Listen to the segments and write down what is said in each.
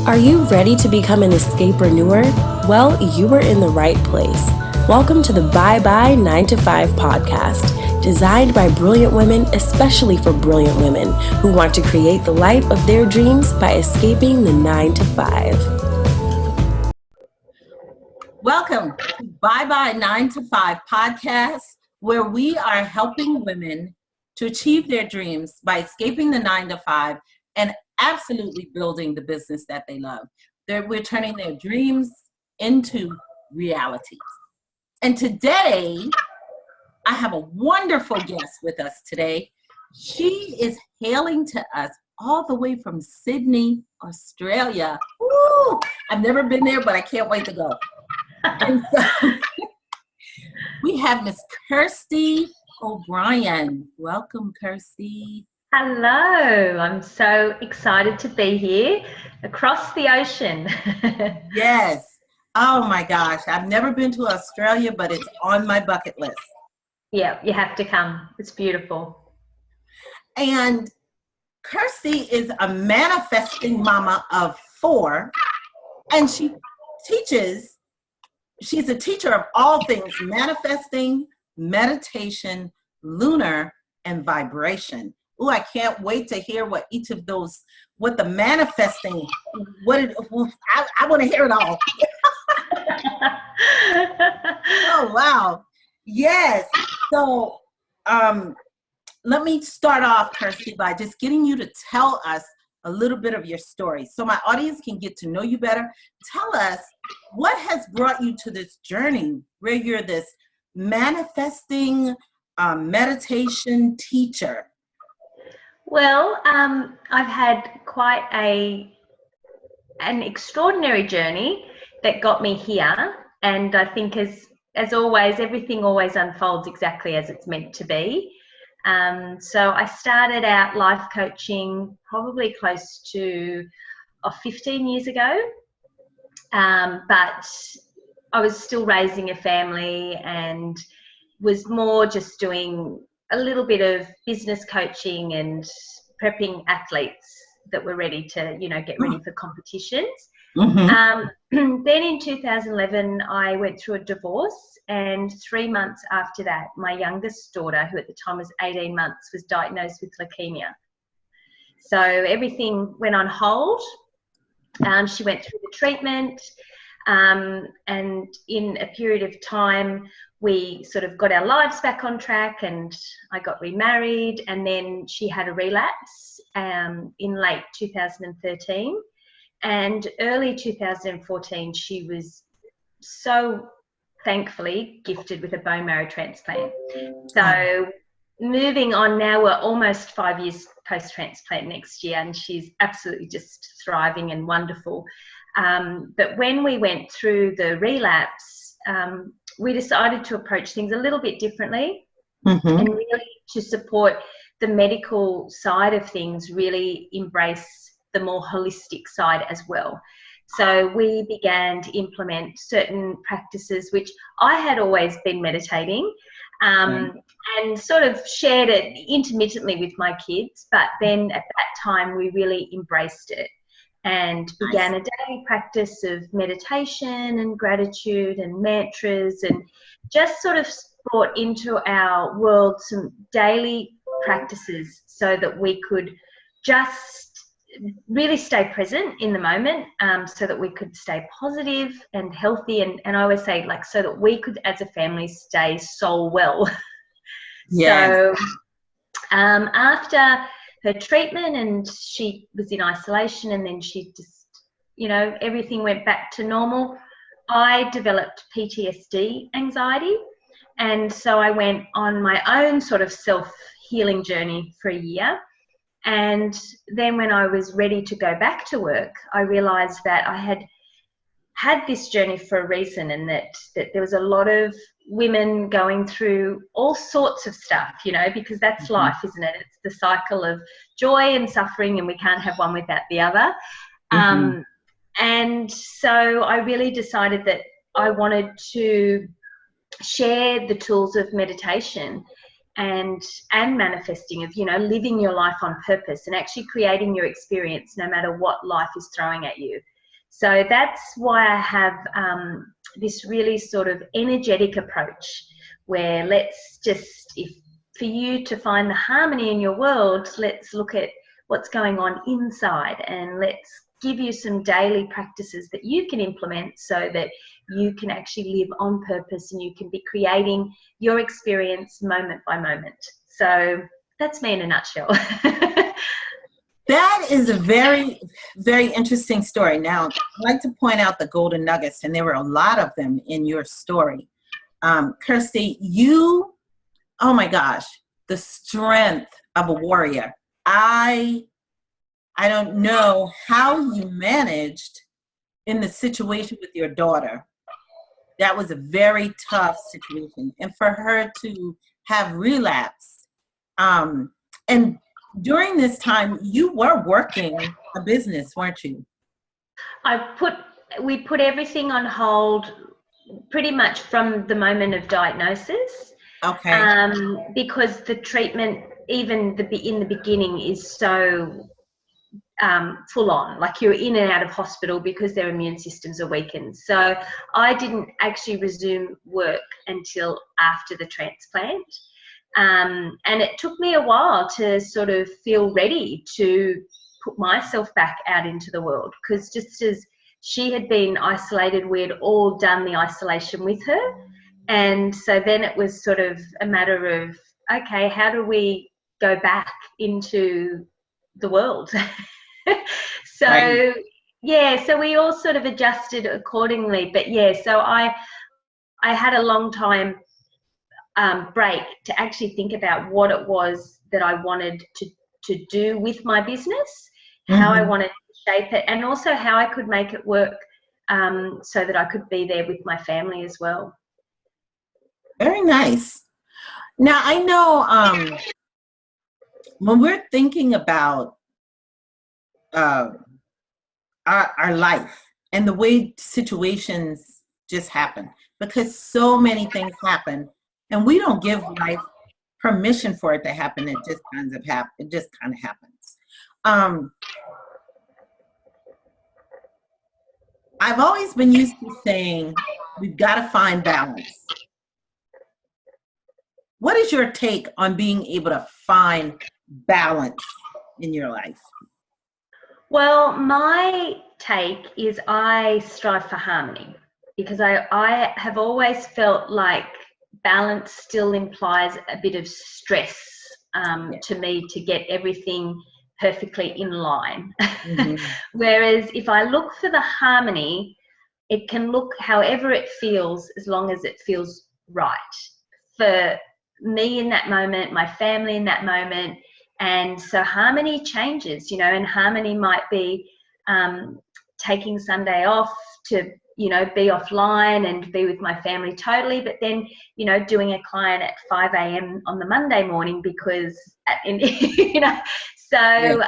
Are you ready to become an escape-reneur? Well, you are in the right place. Welcome to the Bye Bye 9 to 5 podcast, designed by brilliant women, especially for brilliant women who want to create the life of their dreams by escaping the 9 to 5. Welcome to Bye Bye 9 to 5 podcast, where we are helping women to achieve their dreams by escaping the 9 to 5 and absolutely building the business that they love. We're turning their dreams into realities. And today, I have a wonderful guest with us today. She is hailing to us all the way from Sydney, Australia. Woo! I've never been there, but I can't wait to go. And so, we have Miss Kirsty O'Brien. Welcome, Kirsty. Hello, I'm so excited to be here across the ocean. Yes. Oh my gosh. I've never been to Australia, but it's on my bucket list. Yeah, you have to come. It's beautiful. And Kirsty is a manifesting mama of 4, and she's a teacher of all things manifesting, meditation, lunar, and vibration. Ooh, I can't wait to hear what each of those, what the manifesting, I want to hear it all. Oh, wow. Yes. So let me start off, Kirsty, by just getting you to tell us a little bit of your story so my audience can get to know you better. Tell us what has brought you to this journey where you're this manifesting meditation teacher. Well, I've had quite an extraordinary journey that got me here, and I think as always, everything always unfolds exactly as it's meant to be. So I started out life coaching probably close to 15 years ago, but I was still raising a family and was more just doing a little bit of business coaching and prepping athletes that were ready to, get ready for competitions. Mm-hmm. Then in 2011, I went through a divorce, and 3 months after that, my youngest daughter, who at the time was 18 months, was diagnosed with leukemia. So everything went on hold. She went through the treatment, and in a period of time, we sort of got our lives back on track, and I got remarried, and then she had a relapse in late 2013. And early 2014, she was so thankfully gifted with a bone marrow transplant. So moving on now, we're almost 5 years post-transplant next year, and she's absolutely just thriving and wonderful. But when we went through the relapse, we decided to approach things a little bit differently, mm-hmm. and really to support the medical side of things, really embrace the more holistic side as well. So we began to implement certain practices, which I had always been meditating, and sort of shared it intermittently with my kids. But then at that time, we really embraced it and began a daily practice of meditation and gratitude and mantras, and just sort of brought into our world some daily practices so that we could just really stay present in the moment, so that we could stay positive and healthy, and I always say, so that we could as a family stay soul well. Yes. So after her treatment, and she was in isolation, and then she just, everything went back to normal, I developed PTSD anxiety, and so I went on my own sort of self-healing journey for a year. And then when I was ready to go back to work, I realised that I had this journey for a reason, and that there was a lot of women going through all sorts of stuff, because that's mm-hmm. life, isn't it? It's the cycle of joy and suffering, and we can't have one without the other. Mm-hmm. And so I really decided that I wanted to share the tools of meditation and manifesting, of living your life on purpose and actually creating your experience no matter what life is throwing at you. So that's why I have this really sort of energetic approach where let's just, if for you to find the harmony in your world, let's look at what's going on inside, and let's give you some daily practices that you can implement so that you can actually live on purpose and you can be creating your experience moment by moment. So that's me in a nutshell. That is a very, very interesting story. Now, I'd like to point out the golden nuggets, and there were a lot of them in your story. Kirsty, you, oh my gosh, the strength of a warrior. I don't know how you managed in the situation with your daughter. That was a very tough situation. And for her to have relapse, and during this time, you were working a business, weren't you? We put everything on hold pretty much from the moment of diagnosis. Okay. Because the treatment, even in the beginning, is so full on. Like, you're in and out of hospital because their immune systems are weakened. So I didn't actually resume work until after the transplant. And it took me a while to sort of feel ready to put myself back out into the world, because just as she had been isolated, we had all done the isolation with her. And so then it was sort of a matter of, okay, how do we go back into the world? So, right. Yeah, so we all sort of adjusted accordingly. But yeah, so I had a long time break to actually think about what it was that I wanted to do with my business, how I wanted to shape it, and also how I could make it work so that I could be there with my family as well. Very nice. Now, I know when we're thinking about our life and the way situations just happen, because so many things happen, and we don't give life permission for it to happen. It just kind of happens. I've always been used to saying we've got to find balance. What is your take on being able to find balance in your life? Well, my take is I strive for harmony, because I have always felt like balance still implies a bit of stress to me to get everything perfectly in line. Whereas if I look for the harmony, it can look however it feels, as long as it feels right for me in that moment, my family in that moment. And so harmony changes, and harmony might be taking Sunday off to, be offline and be with my family totally, but then, doing a client at 5 a.m. on the Monday morning because, so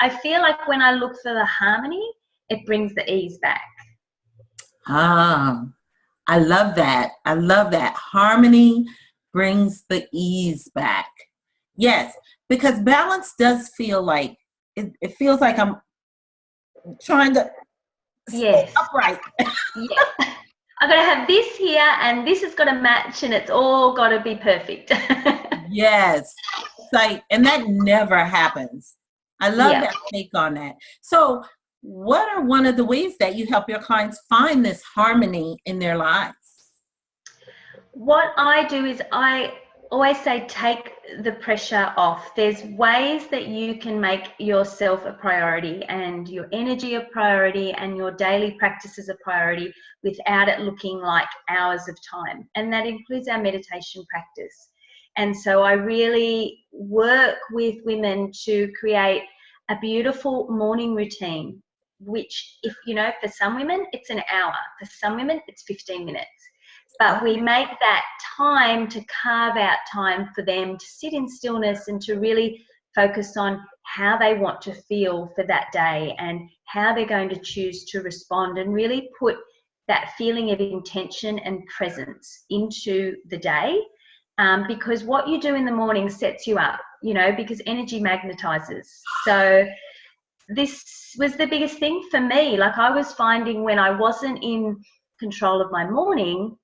I feel like when I look for the harmony, it brings the ease back. I love that. I love that. Harmony brings the ease back. Yes, because balance does feel like, it feels like I'm trying to stay upright. Yeah. I've got to have this here and this has got to match and it's all got to be perfect. Yes. Like, and that never happens. I love that take on that. So what are one of the ways that you help your clients find this harmony in their lives? What I do is I always say take the pressure off. There's ways that you can make yourself a priority and your energy a priority and your daily practices a priority without it looking like hours of time. And that includes our meditation practice. And so I really work with women to create a beautiful morning routine, which, if for some women, it's an hour. For some women, it's 15 minutes. But we make that time to carve out time for them to sit in stillness and to really focus on how they want to feel for that day and how they're going to choose to respond, and really put that feeling of intention and presence into the day. Because what you do in the morning sets you up, because energy magnetizes. So this was the biggest thing for me. Like, I was finding when I wasn't in control of my morning,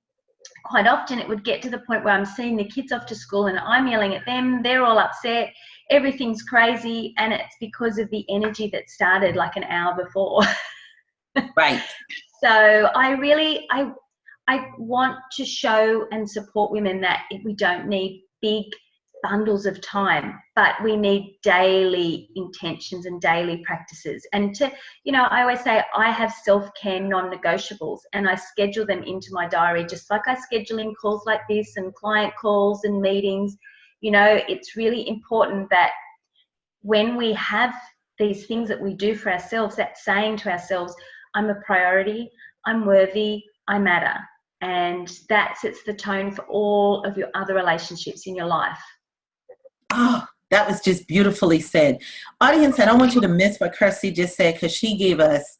quite often it would get to the point where I'm seeing the kids off to school and I'm yelling at them, they're all upset, everything's crazy, and it's because of the energy that started like an hour before. Right. So I want to show and support women that we don't need big bundles of time, but we need daily intentions and daily practices. And to, I always say I have self-care non-negotiables, and I schedule them into my diary, just like I schedule in calls like this and client calls and meetings. It's really important that when we have these things that we do for ourselves, that saying to ourselves, I'm a priority, I'm worthy, I matter. And that sets the tone for all of your other relationships in your life. Oh, that was just beautifully said. Audience, I don't want you to miss what Kirsty just said, because she gave us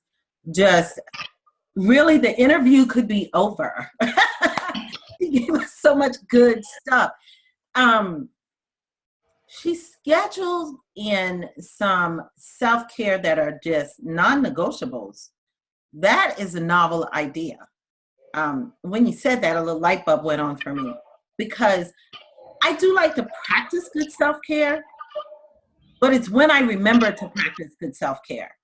just really, the interview could be over. She gave us so much good stuff. She schedules in some self-care that are just non-negotiables. That is a novel idea. When you said that, a little light bulb went on for me, because I do like to practice good self-care, but it's when I remember to practice good self-care.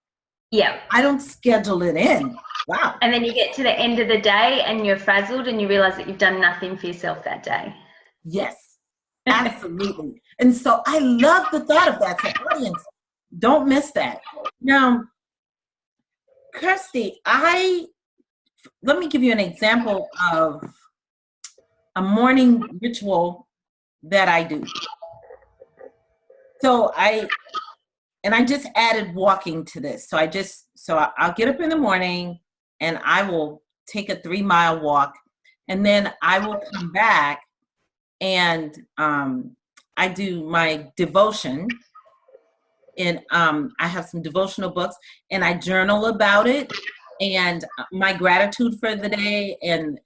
Yeah. I don't schedule it in. Wow. And then you get to the end of the day and you're frazzled and you realize that you've done nothing for yourself that day. Yes, absolutely. And so I love the thought of that. So audience, don't miss that. Now, Kirsty, let me give you an example of a morning ritual that I do. So I just added walking to this. So I'll get up in the morning and I will take a 3-mile walk, and then I will come back and I do my devotion, and I have some devotional books, and I journal about it and my gratitude for the day and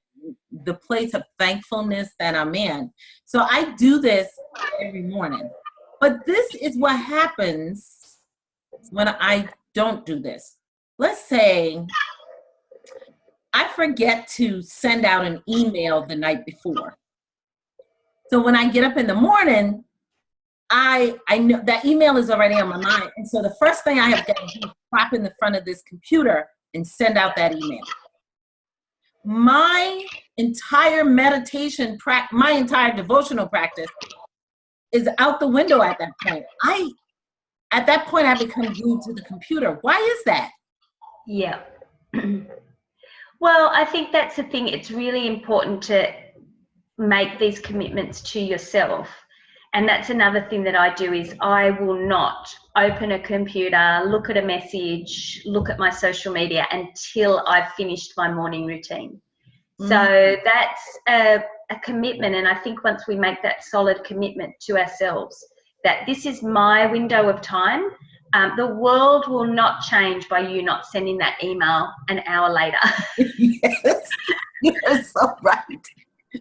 the place of thankfulness that I'm in. So I do this every morning. But this is what happens when I don't do this. Let's say I forget to send out an email the night before. So when I get up in the morning, I know that email is already on my mind. And so the first thing I have to do is pop in the front of this computer and send out that email. My entire meditation, my entire devotional practice is out the window at that point. At that point, I become glued to the computer. Why is that? Yeah. Well, I think that's the thing. It's really important to make these commitments to yourself. And that's another thing that I do is I will not open a computer, look at a message, look at my social media until I've finished my morning routine. Mm-hmm. So that's a commitment. And I think once we make that solid commitment to ourselves, that this is my window of time, the world will not change by you not sending that email an hour later. Yes, you're so right.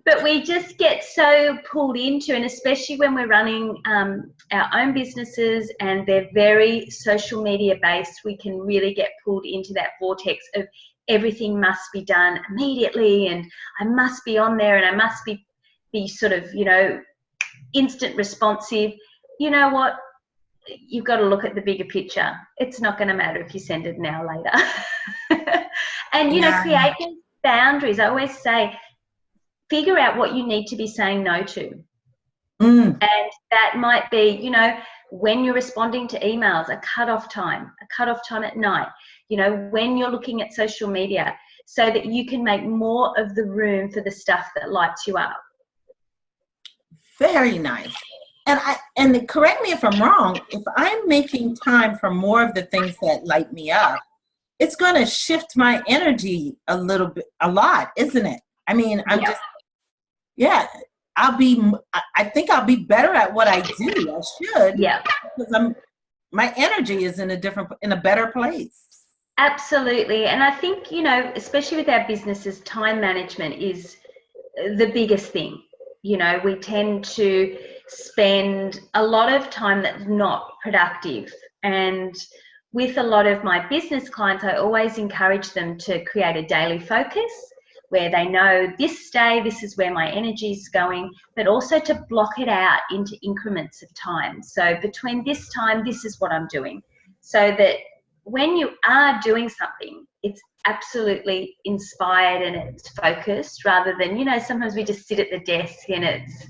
But we just get so pulled into, and especially when we're running our own businesses and they're very social media based, we can really get pulled into that vortex of everything must be done immediately, and I must be on there, and I must be sort of, instant responsive. You know what? You've got to look at the bigger picture. It's not going to matter if you send it an hour later. And, create those boundaries. I always say, figure out what you need to be saying no to. And that might be, when you're responding to emails, a cutoff time at night, when you're looking at social media, so that you can make more of the room for the stuff that lights you up. Very nice. And correct me if I'm wrong, if I'm making time for more of the things that light me up, it's going to shift my energy a lot, isn't it? I mean, I think I'll be better at what I do. I should. Yeah. Because my energy is in a better place. Absolutely. And I think, especially with our businesses, time management is the biggest thing. We tend to spend a lot of time that's not productive. And with a lot of my business clients, I always encourage them to create a daily focus where they know this day, this is where my energy is going, but also to block it out into increments of time. So between this time, this is what I'm doing. So that when you are doing something, it's absolutely inspired and it's focused, rather than, you know, sometimes we just sit at the desk and it's,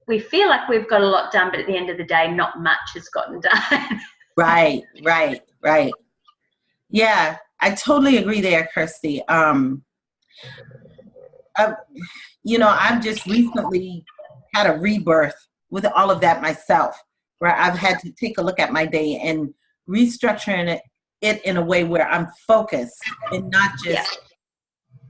we feel like we've got a lot done, but at the end of the day, not much has gotten done. Right. Yeah, I totally agree there, Kirsty. You know, I've just recently had a rebirth with all of that myself, where I've had to take a look at my day and restructuring it in a way where I'm focused and not just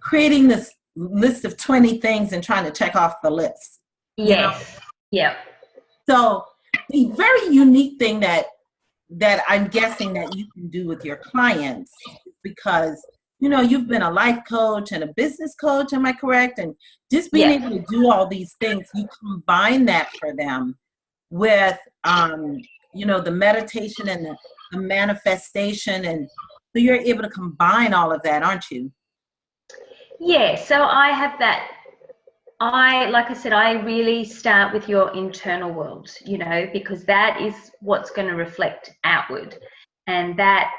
creating this list of 20 things and trying to check off the list. Yes. Yeah. So the very unique thing that I'm guessing that you can do with your clients, because, you know, you've been a life coach and a business coach, am I correct? And just being able to do all these things, you combine that for them with, you know, the meditation and the manifestation. And so you're able to combine all of that, aren't you? Yeah, so I have that. Like I said, I really start with your internal world, you know, because that is what's going to reflect outward. And that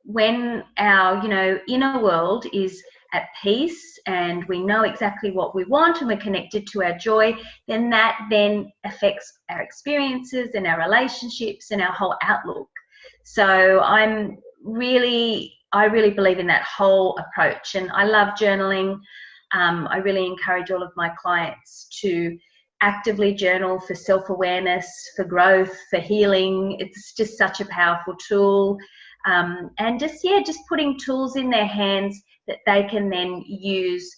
when our, you know, inner world is at peace and we know exactly what we want and we're connected to our joy, then that then affects our experiences and our relationships and our whole outlook. So I really believe in that whole approach, and I love journaling. I really encourage all of my clients to actively journal for self-awareness, for growth, for healing. It's just such a powerful tool. And just putting tools in their hands that they can then use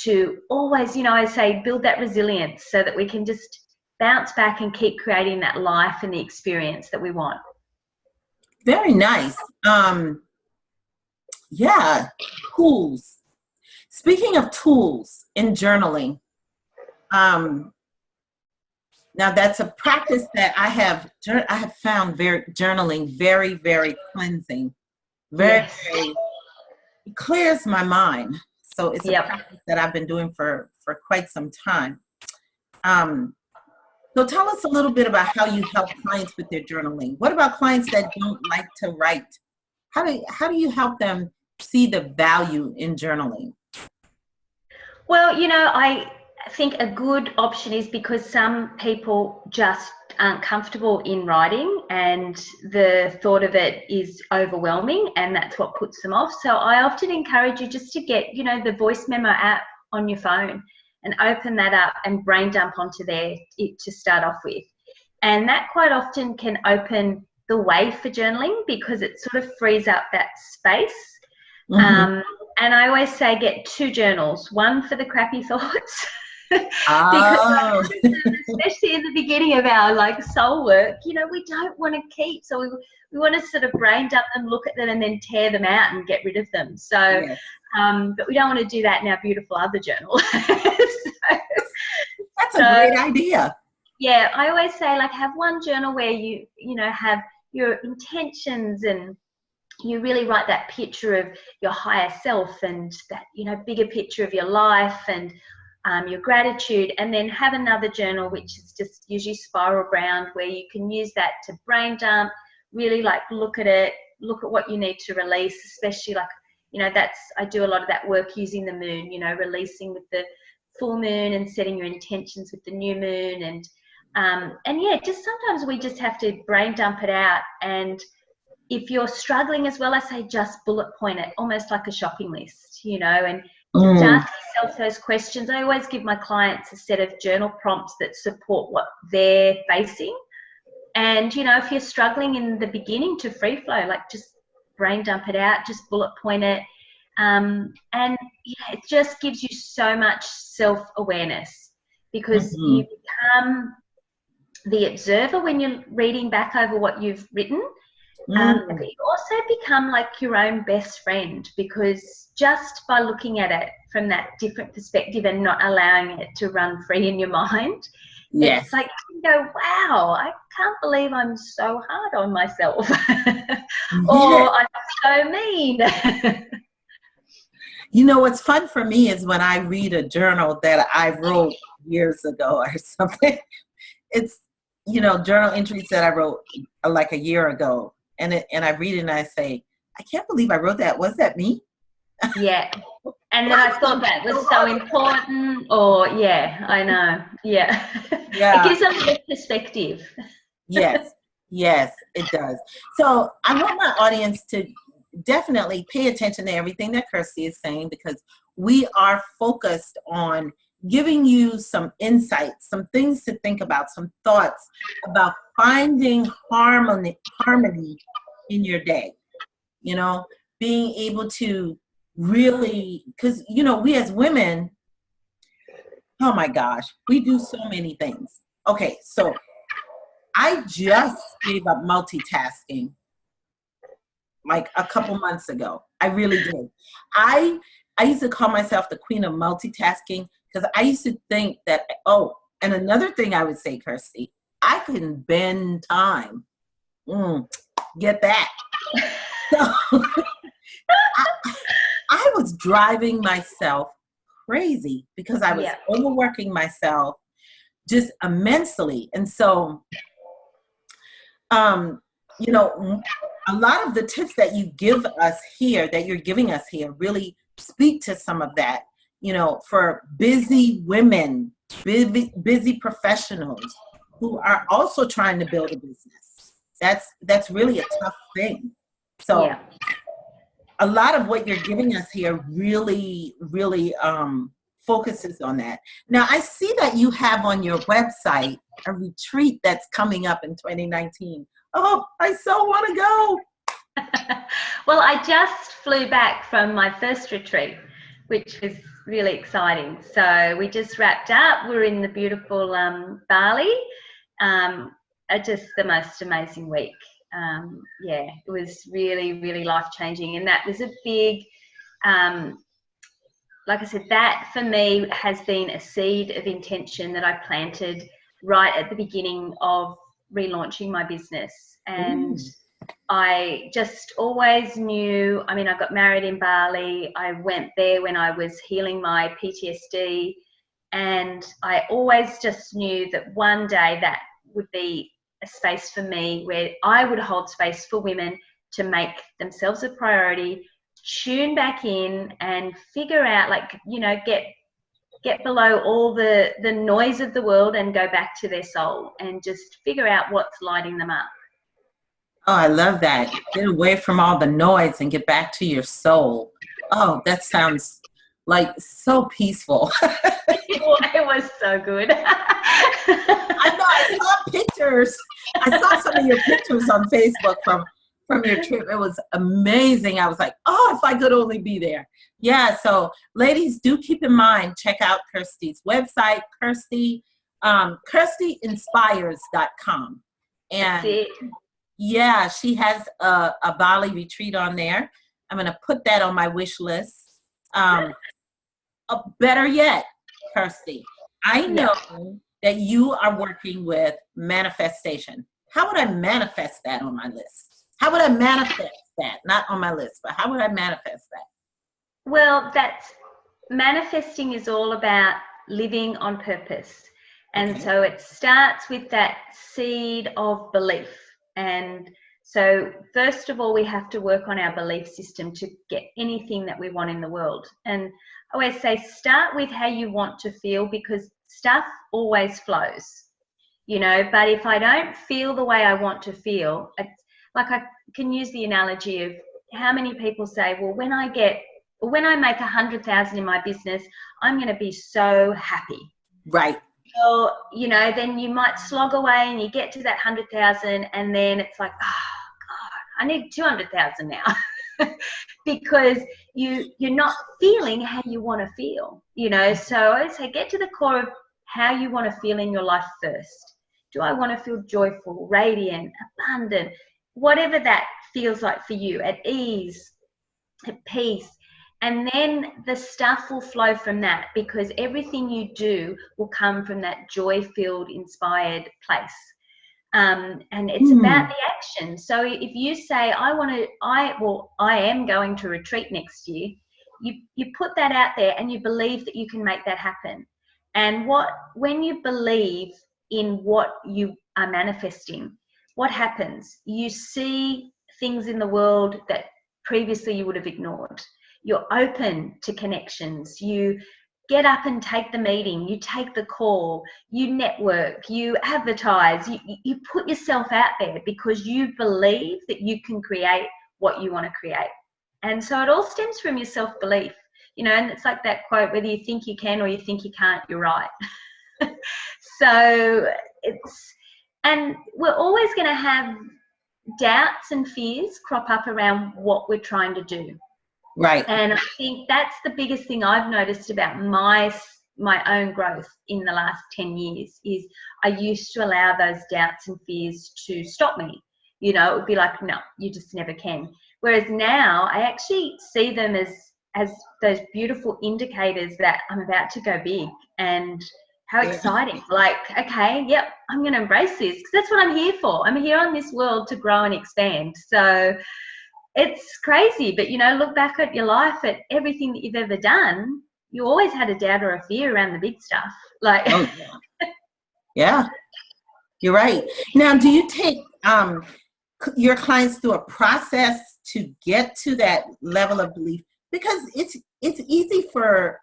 to always, you know, I say build that resilience so that we can just bounce back and keep creating that life and the experience that we want. Very nice. Yeah, tools. Speaking of tools in journaling, now that's a practice that I have found journaling very, very cleansing. Very, it clears my mind. So it's a practice that I've been doing for quite some time. So tell us a little bit about how you help clients with their journaling. What about clients that don't like to write? How do you help them see the value in journaling? Well, you know, I think a good option is because some people just aren't comfortable in writing and the thought of it is overwhelming, and that's what puts them off. So I often encourage you just to get, you know, the voice memo app on your phone and open that up and brain dump onto there to start off with. And that quite often can open the way for journaling because it sort of frees up that space. Mm-hmm. And I always say get 2 journals, one for the crappy thoughts, because especially in the beginning of our like soul work, you know, we don't want to keep, so we want to sort of brain dump them, look at them, and then tear them out and get rid of them. So, but we don't want to do that in our beautiful other journal. That's a great idea. Yeah, I always say like have one journal where you know have your intentions and you really write that picture of your higher self and that, you know, bigger picture of your life and your gratitude, and then have another journal which is just usually spiral bound where you can use that to brain dump, really like look at it, look at what you need to release, especially like, you know, I do a lot of that work using the moon, you know, releasing with the full moon and setting your intentions with the new moon, and yeah, just sometimes we just have to brain dump it out. And if you're struggling as well, I say just bullet point it, almost like a shopping list, you know, and just ask yourself those questions. I always give my clients a set of journal prompts that support what they're facing. And, you know, if you're struggling in the beginning to free flow, like just brain dump it out, just bullet point it. And yeah, it just gives you so much self-awareness because you become the observer when you're reading back over what you've written. But you also become like your own best friend, because just by looking at it from that different perspective and not allowing it to run free in your mind, Yes. It's like you go, wow, I can't believe I'm so hard on myself. Or I'm so mean. You know, what's fun for me is when I read a journal that I wrote years ago or something. It's, you know, journal entries that I wrote like a year ago. And I read it and I say, I can't believe I wrote that. Was that me? Yeah. And then I thought that was so important. Or, yeah, I know. Yeah. Yeah. It gives a little perspective. Yes. Yes, it does. So I want my audience to definitely pay attention to everything that Kirsty is saying, because we are focused on giving you some insights, some things to think about, some thoughts about finding harmony in your day. You know, being able to really, because, you know, we as women, oh my gosh, we do so many things. Okay, so I just gave up multitasking like a couple months ago. I really did. I used to call myself the queen of multitasking because I used to think that, oh, and another thing I would say, Kirsty, I couldn't bend time. Get that. So I was driving myself crazy because I was overworking myself just immensely. And so, you know, a lot of the tips that you give us here, that you're giving us here, really speak to some of that, you know, for busy women, busy professionals who are also trying to build a business. That's really a tough thing. So a lot of what you're giving us here really, really focuses on that. Now, I see that you have on your website a retreat that's coming up in 2019. Oh, I so want to go. Well, I just flew back from my first retreat, which was really exciting. So we just wrapped up. We're in the beautiful Bali. Just the most amazing week. Yeah, it was really, really life-changing. And that was a big, like I said, that for me has been a seed of intention that I planted right at the beginning of relaunching my business. And I just always knew, I mean, I got married in Bali. I went there when I was healing my PTSD. And I always just knew that one day that would be a space for me where I would hold space for women to make themselves a priority, tune back in and figure out, like, you know, get below all the noise of the world and go back to their soul and just figure out what's lighting them up. Oh, I love that. Get away from all the noise and get back to your soul. Oh, that sounds like so peaceful. It was so good. I know, I saw pictures. I saw some of your pictures on Facebook from your trip. It was amazing. I was like, oh, if I could only be there. Yeah, so ladies, do keep in mind, check out Kirsty's website, KirstyInspires.com. And yeah, she has a Bali retreat on there. I'm going to put that on my wish list. Better yet, Kirsty, I know that you are working with manifestation. How would I manifest that on my list? How would I manifest that? Not on my list, but how would I manifest that? Well, manifesting is all about living on purpose. And so it starts with that seed of belief. And so first of all, we have to work on our belief system to get anything that we want in the world. And I always say, start with how you want to feel, because stuff always flows, you know. But if I don't feel the way I want to feel, it's like, I can use the analogy of how many people say, well, when I make 100,000 in my business, I'm going to be so happy. Right. So, you know, then you might slog away and you get to that 100,000, and then it's like, oh God, I need 200,000 now. Because you're not feeling how you want to feel, you know. So I would say, get to the core of how you want to feel in your life first. Do I want to feel joyful, radiant, abundant, whatever that feels like for you, at ease, at peace? And then the stuff will flow from that, because everything you do will come from that joy-filled, inspired place. And it's about the action. So if you say, I am going to retreat next year, you put that out there and you believe that you can make that happen. And when you believe in what you are manifesting, what happens? You see things in the world that previously you would have ignored. You're open to connections. You get up and take the meeting, you take the call, you network, you advertise, you put yourself out there because you believe that you can create what you want to create. And so it all stems from your self-belief, and it's like that quote, whether you think you can or you think you can't, you're right. So and we're always going to have doubts and fears crop up around what we're trying to do. Right. And I think that's the biggest thing I've noticed about my own growth in the last 10 years is I used to allow those doubts and fears to stop me. It would be like, no, you just never can. Whereas now I actually see them as those beautiful indicators that I'm about to go big, and how exciting. Like, okay, yep, I'm going to embrace this because that's what I'm here for. I'm here on this world to grow and expand. So it's crazy, but look back at your life, at everything that you've ever done, you always had a doubt or a fear around the big stuff. Like, oh, yeah, you're right. Now, do you take your clients through a process to get to that level of belief? Because it's easy for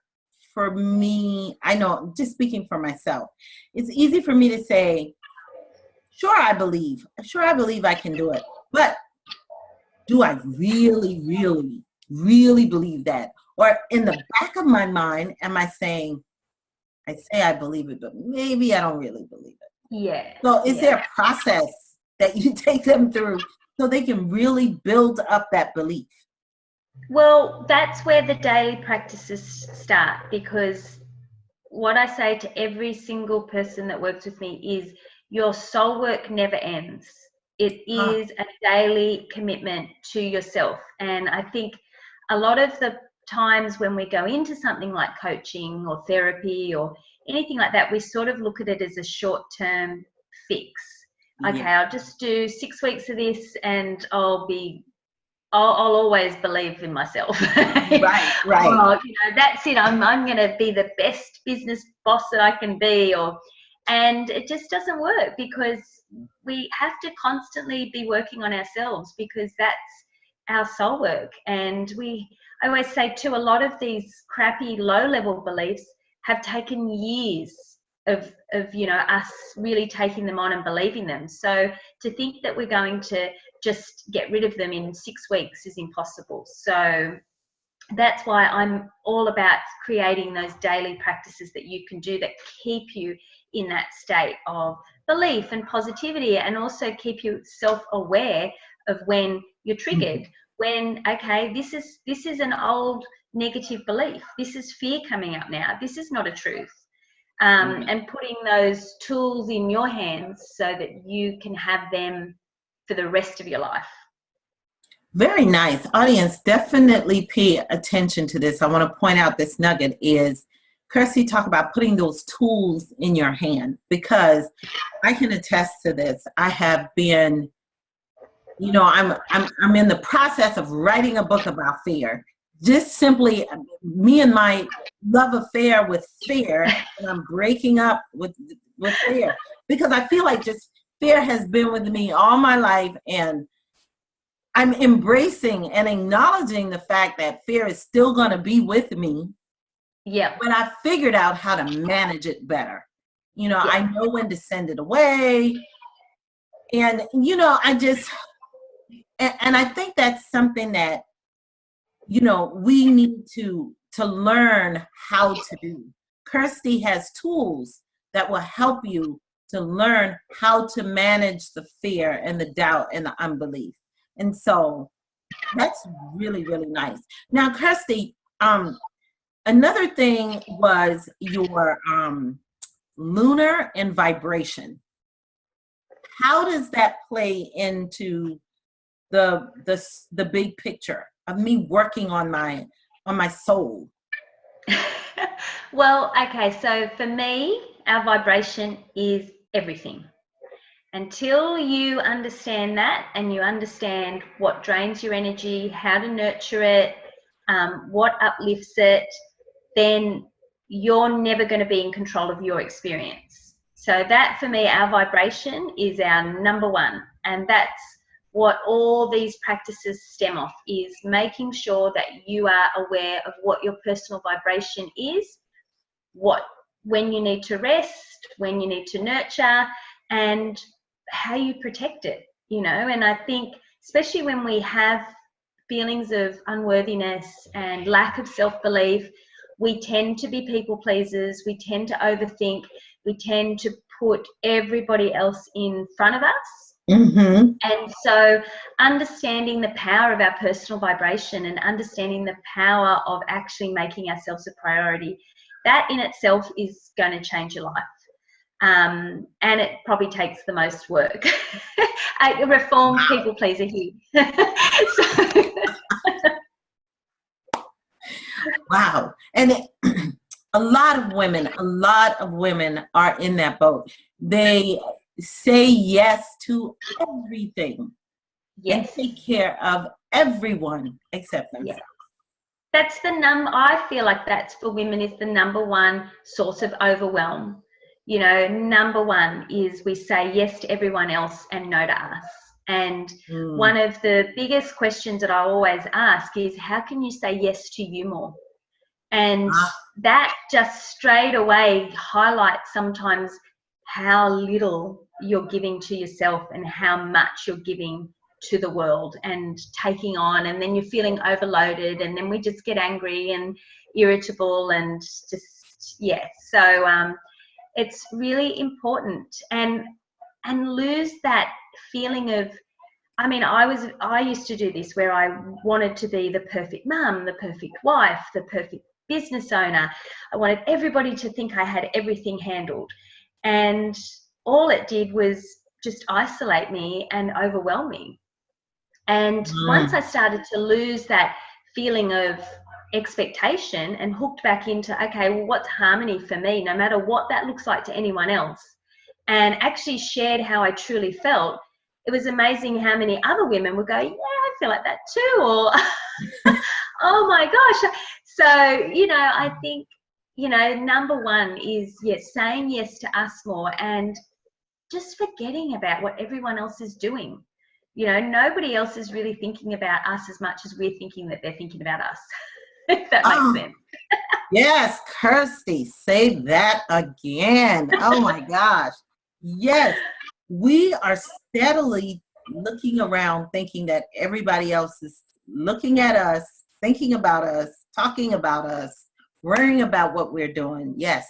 me. I know, just speaking for myself, it's easy for me to say, sure, I believe I can do it, but do I really, really, really believe that? Or in the back of my mind, am I saying, I say I believe it, but maybe I don't really believe it? Yeah. So is there a process that you take them through so they can really build up that belief? Well, that's where the daily practices start, because what I say to every single person that works with me is your soul work never ends. It is a daily commitment to yourself. And I think a lot of the times when we go into something like coaching or therapy or anything like that, we sort of look at it as a short-term fix. Okay, I'll just do 6 weeks of this and I'll always believe in myself. Right. Oh, that's it. I'm going to be the best business boss that I can be. And it just doesn't work, because we have to constantly be working on ourselves, because that's our soul work. And I always say too, a lot of these crappy low-level beliefs have taken years of us really taking them on and believing them. So to think that we're going to just get rid of them in 6 weeks is impossible. So that's why I'm all about creating those daily practices that you can do that keep you in that state of belief and positivity, and also keep you self-aware of when you're triggered. When, okay, this is an old negative belief. This is fear coming up now. This is not a truth. And putting those tools in your hands so that you can have them for the rest of your life. Very nice. Audience, definitely pay attention to this. I want to point out this nugget is Kirsty talk about putting those tools in your hand, because I can attest to this. I have been, I'm in the process of writing a book about fear. Just simply me and my love affair with fear, and I'm breaking up with fear, because I feel like just fear has been with me all my life, and I'm embracing and acknowledging the fact that fear is still going to be with me. Yeah. But I figured out how to manage it better. I know when to send it away. And, I think that's something that, we need to learn how to do. Kirsty has tools that will help you to learn how to manage the fear and the doubt and the unbelief. And so that's really, really nice. Now, Kirsty, another thing was your lunar and vibration. How does that play into the big picture of me working on my on my soul? Well, okay, so for me, our vibration is everything. Until you understand that, and you understand what drains your energy, how to nurture it, what uplifts it, then you're never going to be in control of your experience. So that, for me, our vibration is our number one. And that's what all these practices stem off, is making sure that you are aware of what your personal vibration is, when you need to rest, when you need to nurture, and how you protect it, And I think, especially when we have feelings of unworthiness and lack of self-belief, we tend to be people pleasers, we tend to overthink, we tend to put everybody else in front of us. Mm-hmm. And so understanding the power of our personal vibration and understanding the power of actually making ourselves a priority, that in itself is going to change your life. And it probably takes the most work. A reformed people pleaser here. Wow. And a lot of women are in that boat. They say yes to everything. Yes. And take care of everyone except themselves. Yes. That's I feel like that's, for women, is the number one source of overwhelm. Number one is we say yes to everyone else and no to us. And one of the biggest questions that I always ask is, how can you say yes to you more? And that just straight away highlights sometimes how little you're giving to yourself and how much you're giving to the world and taking on, and then you're feeling overloaded, and then we just get angry and irritable and just, so it's really important, and lose that feeling of, I used to do this where I wanted to be the perfect mum, the perfect wife, the perfect business owner. I wanted everybody to think I had everything handled, and all it did was just isolate me and overwhelm me. And once I started to lose that feeling of expectation and hooked back into, okay, well, what's harmony for me, no matter what that looks like to anyone else, and actually shared how I truly felt, it was amazing how many other women would go, yeah, I feel like that too, or oh my gosh. So, I think, number one is, saying yes to us more and just forgetting about what everyone else is doing. Nobody else is really thinking about us as much as we're thinking that they're thinking about us. If that makes sense. Yes, Kirsty, say that again. Oh my gosh. Yes, we are steadily looking around thinking that everybody else is looking at us, thinking about us, talking about us, worrying about what we're doing. Yes,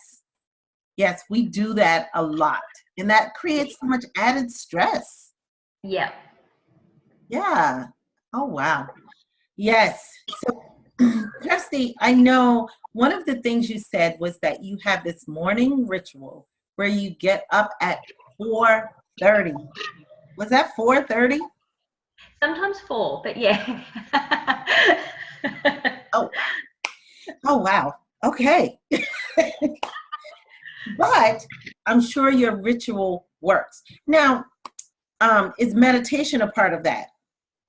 we do that a lot. And that creates so much added stress. Yeah. Yeah. Oh, wow. Yes. So, Kirsty, I know one of the things you said was that you have this morning ritual where you get up at 4:30. Was that 4:30? Sometimes 4, but yeah. Oh, wow. Okay. But I'm sure your ritual works. Now, is meditation a part of that?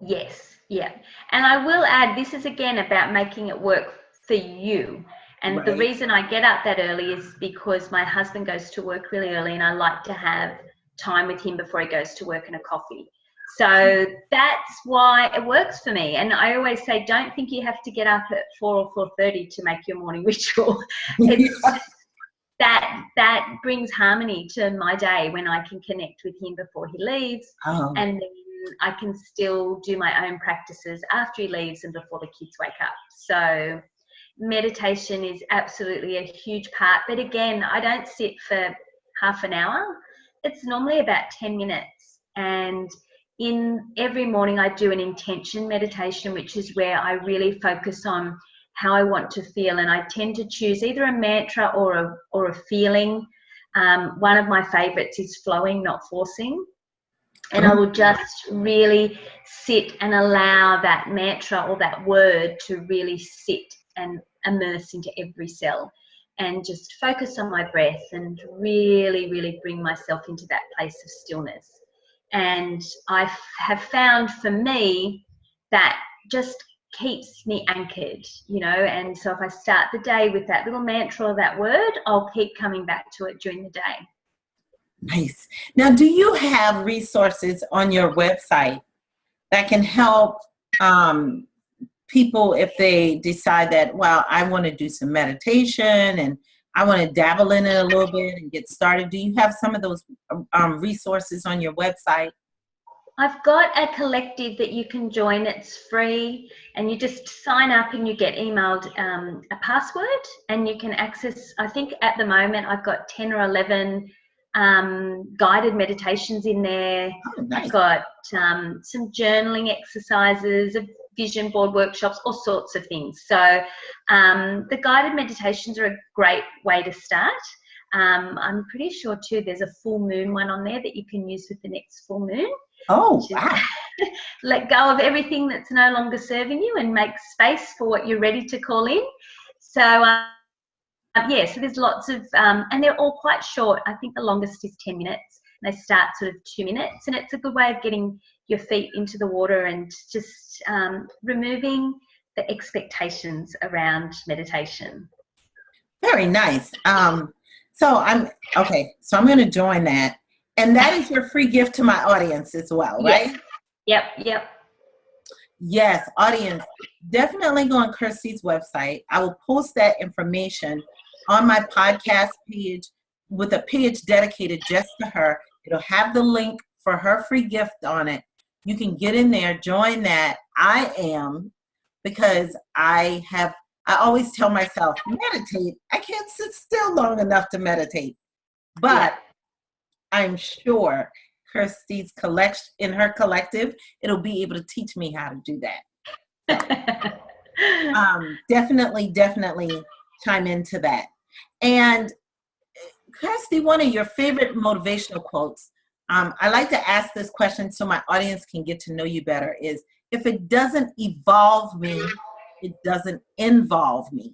Yes, yeah. And I will add, this is again about making it work for you. And the reason I get up that early is because my husband goes to work really early, and I like to have time with him before he goes to work and a coffee. So that's why it works for me. And I always say, don't think you have to get up at 4 or 4:30 to make your morning ritual. It's that brings harmony to my day when I can connect with him before he leaves, and then I can still do my own practices after he leaves and before the kids wake up. So meditation is absolutely a huge part. But again, I don't sit for half an hour. It's normally about 10 minutes. And in every morning I do an intention meditation, which is where I really focus on how I want to feel, and I tend to choose either a mantra or a feeling. One of my favorites is flowing, not forcing. And I will just really sit and allow that mantra or that word to really sit and immerse into every cell and just focus on my breath and really, really bring myself into that place of stillness. And I have found for me that just keeps me anchored, you know, and so if I start the day with that little mantra or that word, I'll keep coming back to it during the day. Nice. Now, do you have resources on your website that can help people if they decide that, well, I want to do some meditation and I want to dabble in it a little bit and get started? Do you have some of those resources on your website? I've got a collective that you can join. It's free, and you just sign up and you get emailed a password, and you can access, I think at the moment I've got 10 or 11 guided meditations in there. Oh, nice. I've got some journaling exercises, a vision board workshops, all sorts of things. So the guided meditations are a great way to start. I'm pretty sure too there's a full moon one on there that you can use with the next full moon. Oh, wow. Let go of everything that's no longer serving you and make space for what you're ready to call in. So yeah, so there's lots of, and they're all quite short. I think the longest is 10 minutes. They start sort of 2 minutes, and it's a good way of getting your feet into the water and just removing the expectations around meditation. Very nice. So I'm going to join that. And that is your free gift to my audience as well, right? Yep. Yes, audience, definitely go on Kirsty's website. I will post that information on my podcast page with a page dedicated just to her. It'll have the link for her free gift on it. You can get in there, join that. Because I always tell myself, meditate. I can't sit still long enough to meditate. But I'm sure Kirsty's in her collective, it'll be able to teach me how to do that. Definitely chime into that. And Kirsty, one of your favorite motivational quotes, I like to ask this question so my audience can get to know you better, is if it doesn't evolve me, it doesn't involve me.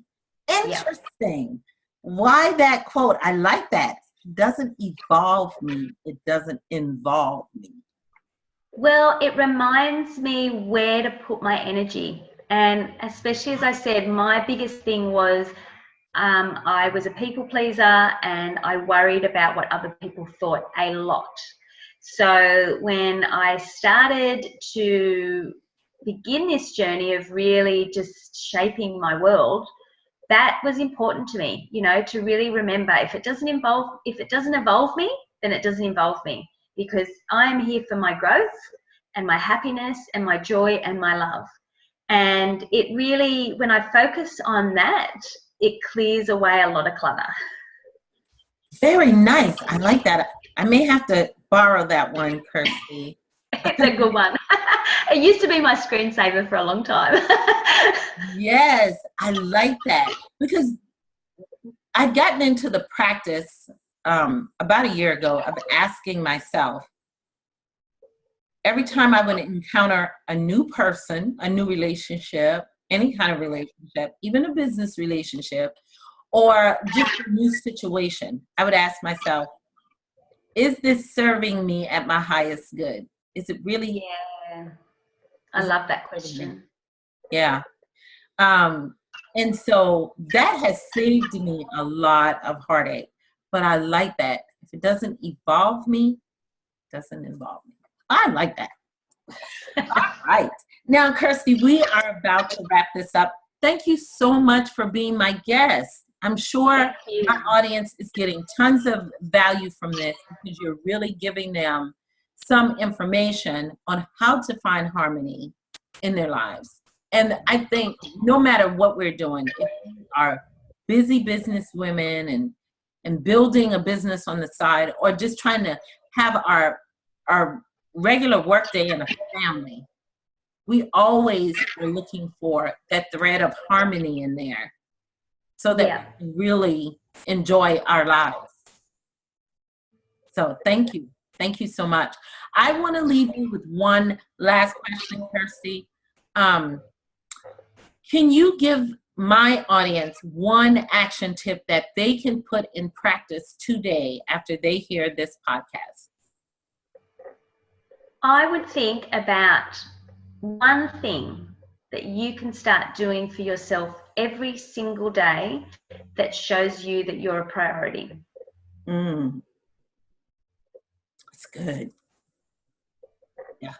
Interesting. Why that quote? I like that. It doesn't evolve me, it doesn't involve me. Well, it reminds me where to put my energy. And especially, as I said, my biggest thing was I was a people pleaser and I worried about what other people thought a lot. So when I started to begin this journey of really just shaping my world, that was important to me, you know, to really remember if it doesn't evolve me, then it doesn't involve me, because I'm here for my growth and my happiness and my joy and my love. And it really, when I focus on that, it clears away a lot of clutter. Very nice. I like that. I may have to borrow that one, Kirsty. It's a good one. It used to be my screensaver for a long time. Yes, I like that, because I'd gotten into the practice about a year ago of asking myself, every time I would encounter a new person, a new relationship, any kind of relationship, even a business relationship, or just a new situation, I would ask myself, is this serving me at my highest good? Is it really? Yeah, I love that question. Yeah. And so that has saved me a lot of heartache, but I like that. If it doesn't evolve me, it doesn't involve me. I like that. All right. Now, Kirsty, we are about to wrap this up. Thank you so much for being my guest. I'm sure my audience is getting tons of value from this, because you're really giving them some information on how to find harmony in their lives. And I think no matter what we're doing, if we are busy business women and building a business on the side, or just trying to have our regular workday and a family, we always are looking for that thread of harmony in there, so that we really enjoy our lives. So thank you. Thank you so much. I want to leave you with one last question, Kirsty. Can you give my audience one action tip that they can put in practice today after they hear this podcast? I would think about one thing that you can start doing for yourself every single day that shows you that you're a priority. That's good. Yeah,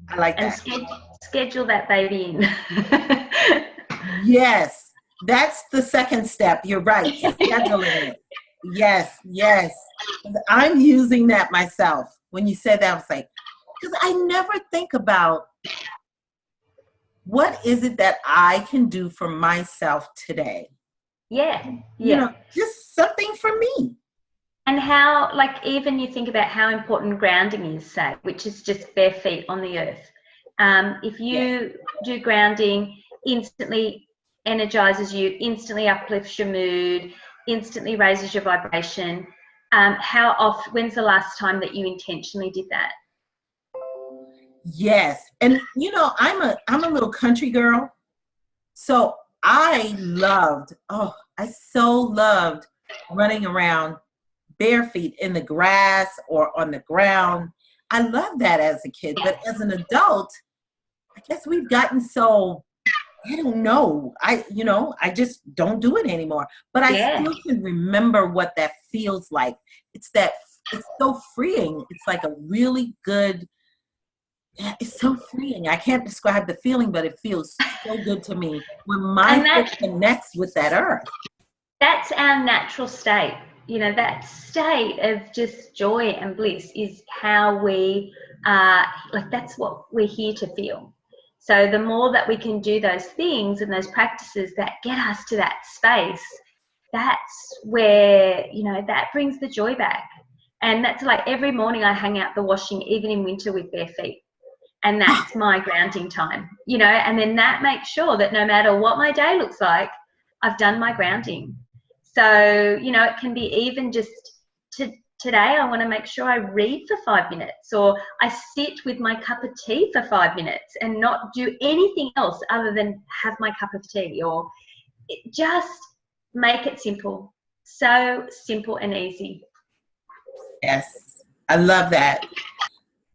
I like that. And schedule that baby in. Yes, that's the second step. You're right. Scheduling it. Yes. I'm using that myself. When you said that, I was like, because I never think about what is it that I can do for myself today. Yeah. You know, just something for me. And how, like, even you think about how important grounding is, say, which is just bare feet on the earth. If you do grounding, instantly energizes you, instantly uplifts your mood, instantly raises your vibration. When's the last time that you intentionally did that? Yes. And you know, I'm a little country girl. So I so loved running around bare feet in the grass or on the ground. I loved that as a kid, but as an adult, I guess we've gotten so, I don't know. I just don't do it anymore. But I still can remember what that feels like. It's so freeing. It's like a really good, it's so freeing. I can't describe the feeling, but it feels so good to me when my foot connects with that earth. That's our natural state. You know, that state of just joy and bliss is how we that's what we're here to feel. So the more that we can do those things and those practices that get us to that space, that's where, you know, that brings the joy back. And that's like every morning I hang out the washing, even in winter, with bare feet. And that's my grounding time, you know, and then that makes sure that no matter what my day looks like, I've done my grounding. So, you know, it can be even just today I want to make sure I read for 5 minutes, or I sit with my cup of tea for 5 minutes and not do anything else other than have my cup of tea, or just make it simple. So simple and easy. Yes, I love that.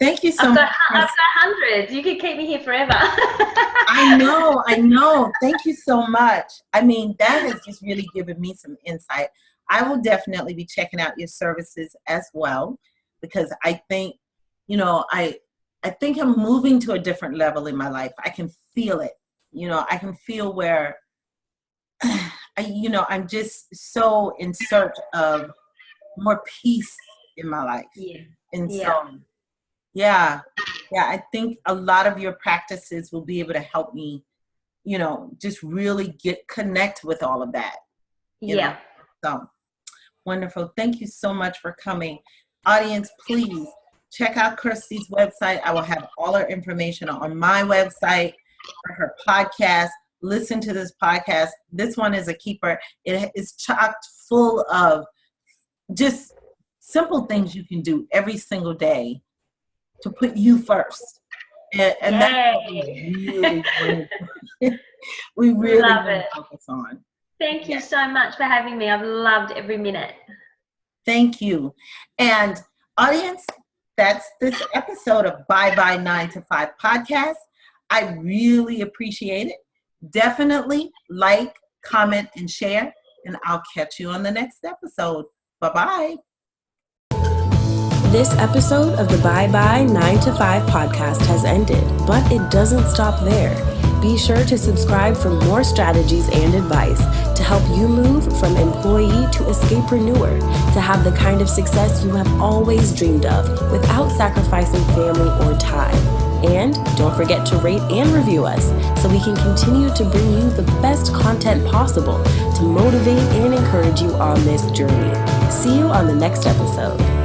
Thank you so much. I've got hundreds. You could keep me here forever. I know. Thank you so much. I mean, that has just really given me some insight. I will definitely be checking out your services as well, because I think, you know, I think I'm moving to a different level in my life. I can feel it. You know, I can feel where, I'm just so in search of more peace in my life. Yeah. And so, yeah, I think a lot of your practices will be able to help me, you know, just really connect with all of that. You know? So wonderful. Thank you so much for coming. Audience, please check out Kirsty's website. I will have all her information on my website, for her podcast. Listen to this podcast. This one is a keeper. It is chocked full of just simple things you can do every single day to put you first. And that's what we really love want to it. focus on. Thank you so much for having me. I've loved every minute. Thank you. And audience, that's this episode of Bye Bye 9 to 5 podcast. I really appreciate it. Definitely like, comment, and share. And I'll catch you on the next episode. Bye-bye. This episode of the Bye Bye 9 to 5 podcast has ended, but it doesn't stop there. Be sure to subscribe for more strategies and advice to help you move from employee to escapereneur, to have the kind of success you have always dreamed of without sacrificing family or time. And don't forget to rate and review us so we can continue to bring you the best content possible to motivate and encourage you on this journey. See you on the next episode.